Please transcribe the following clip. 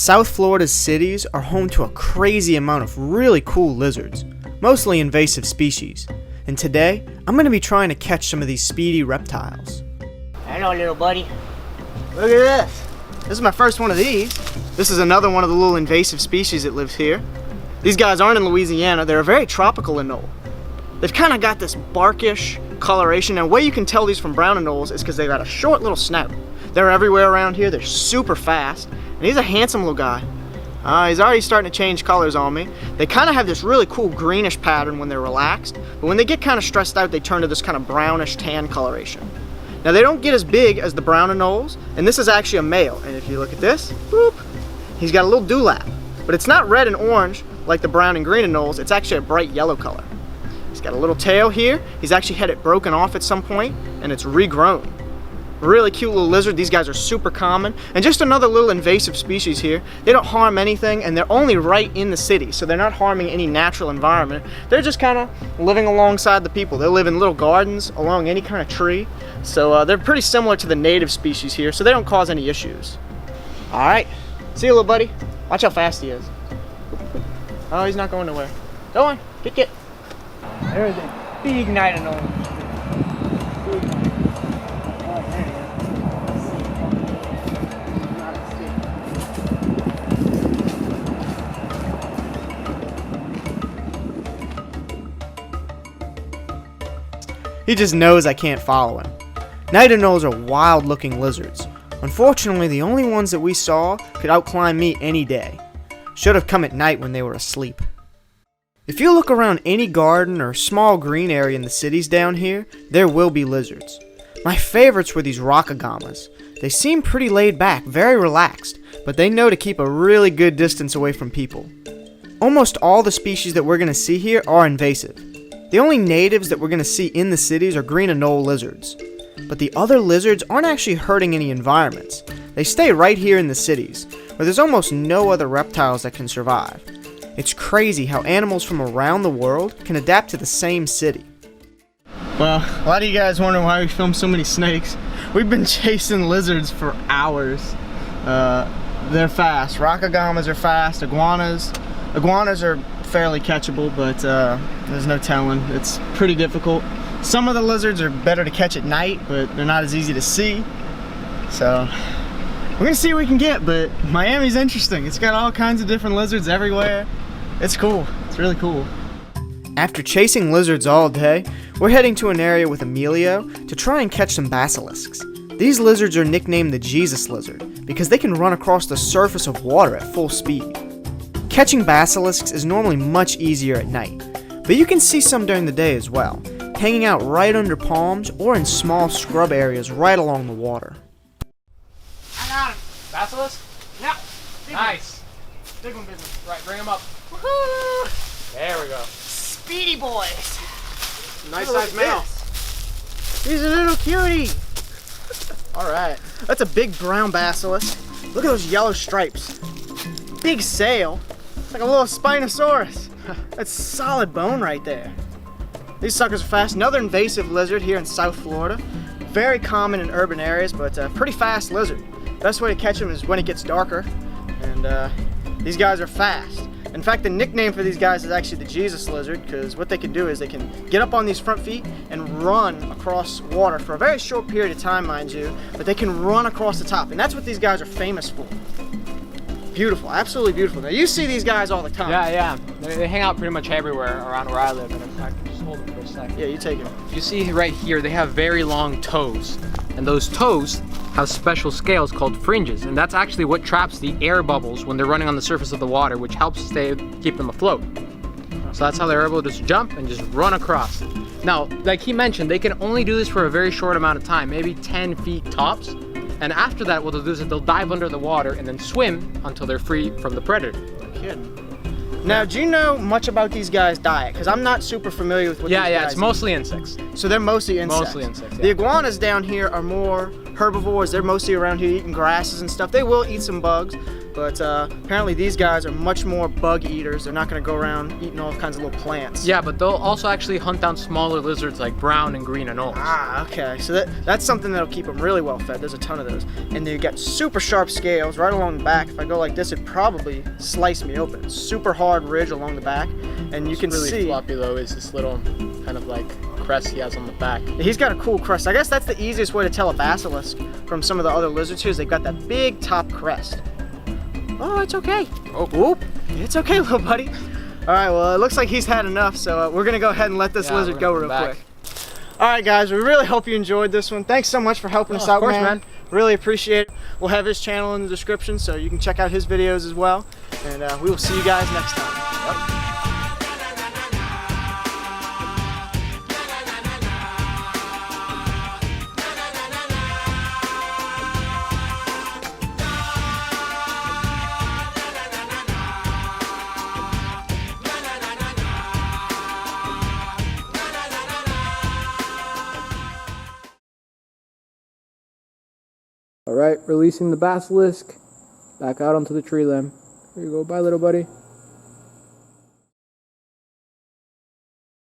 South Florida's cities are home to a crazy amount of really cool lizards, mostly invasive species. And today, I'm going to be trying to catch some of these speedy reptiles. Hello, little buddy. Look at this. This is my first one of these. This is another one of the little invasive species that lives here. These guys aren't in Louisiana. They're a very tropical anole. They've kind of got this barkish coloration, and the way you can tell these from brown anoles is because they've got a short little snout. They're everywhere around here. They're super fast, and he's a handsome little guy. He's already starting to change colors on me. They kind of have this really cool greenish pattern when they're relaxed, but when they get kind of stressed out, they turn to this kind of brownish tan coloration. Now, they don't get as big as the brown anoles, and this is actually a male. And if you look at this, whoop, he's got a little dewlap, but it's not red and orange like the brown and green anoles. It's actually a bright yellow color. He's got a little tail here. He's actually had it broken off at some point, and it's regrown. Really cute little lizard. These guys are super common, and just another little invasive species here. They don't harm anything, and they're only right in the city, so they're not harming any natural environment. They're just kind of living alongside the people. They live in little gardens along any kind of tree, so they're pretty similar to the native species here, so they don't cause any issues. All right, see you, little buddy. Watch how fast he is. Oh, he's not going nowhere. Go on, get. There's a big night anole. Big night. Oh, there he is. He just knows I can't follow him. Night anoles are wild-looking lizards. Unfortunately, the only ones that we saw could outclimb me any day. Should have come at night when they were asleep. If you look around any garden or small green area in the cities down here, there will be lizards. My favorites were these rockogamas. They seem pretty laid back, very relaxed, but they know to keep a really good distance away from people. Almost all the species that we're going to see here are invasive. The only natives that we're going to see in the cities are green anole lizards. But the other lizards aren't actually hurting any environments. They stay right here in the cities, where there's almost no other reptiles that can survive. It's crazy how animals from around the world can adapt to the same city. Well, a lot of you guys wonder why we film so many snakes. We've been chasing lizards for hours. They're fast. Rockogamas are fast. Iguanas are fairly catchable, but there's no telling. It's pretty difficult. Some of the lizards are better to catch at night, but they're not as easy to see. So we're gonna see what we can get, but Miami's interesting. It's got all kinds of different lizards everywhere. It's cool. It's really cool. After chasing lizards all day, we're heading to an area with Emilio to try and catch some basilisks. These lizards are nicknamed the Jesus lizard because they can run across the surface of water at full speed. Catching basilisks is normally much easier at night, but you can see some during the day as well, hanging out right under palms or in small scrub areas right along the water. I got him. Basilisk? Yeah. Nice. Big one business. Right, bring him up. Woohoo! There we go. Speedy boys. Nice size male. He's a little cutie. All right. That's a big brown basilisk. Look at those yellow stripes. Big sail. It's like a little Spinosaurus. That's solid bone right there. These suckers are fast. Another invasive lizard here in South Florida. Very common in urban areas, but a pretty fast lizard. Best way to catch them is when it gets darker, and these guys are fast. In fact, the nickname for these guys is actually the Jesus lizard, because what they can do is they can get up on these front feet and run across water for a very short period of time, mind you, but they can run across the top, and that's what these guys are famous for. Beautiful, absolutely beautiful. Now, you see these guys all the time. Yeah. They hang out pretty much everywhere around where I live, and I can just hold them for a second. Yeah, you take it. You see right here, they have very long toes, and those toes have special scales called fringes, and that's actually what traps the air bubbles when they're running on the surface of the water, which helps keep them afloat. So that's how they're able to just jump and just run across. Now, like he mentioned, they can only do this for a very short amount of time, maybe 10 feet tops. And after that, what they'll do is they'll dive under the water and then swim until they're free from the predator. No kidding. Now, do you know much about these guys' diet? Because I'm not super familiar with what these guys it's mostly insects. So they're mostly insects. Mostly insects, yeah. The iguanas down here are more herbivores. They're mostly around here eating grasses and stuff. They will eat some bugs, but apparently these guys are much more bug eaters. They're not going to go around eating all kinds of little plants. Yeah, but they'll also actually hunt down smaller lizards like brown and green anoles. Ah, okay. So that's something that'll keep them really well fed. There's a ton of those. And they got super sharp scales right along the back. If I go like this, it'd probably slice me open. Super hard ridge along the back. And you can really see... floppy though is this little kind of like crest he has on the back. He's got a cool crest. I guess that's the easiest way to tell a basilisk from some of the other lizards here is they've got that big top crest. Oh, it's okay. Oh, whoop. It's okay, little buddy. All right, well, it looks like he's had enough, so we're going to go ahead and let this lizard go real quick. All right, guys, we really hope you enjoyed this one. Thanks so much for helping us out, of course, man. Really appreciate it. We'll have his channel in the description, so you can check out his videos as well. And we will see you guys next time. Yep. All right, releasing the basilisk back out onto the tree limb. Here you go. Bye, little buddy.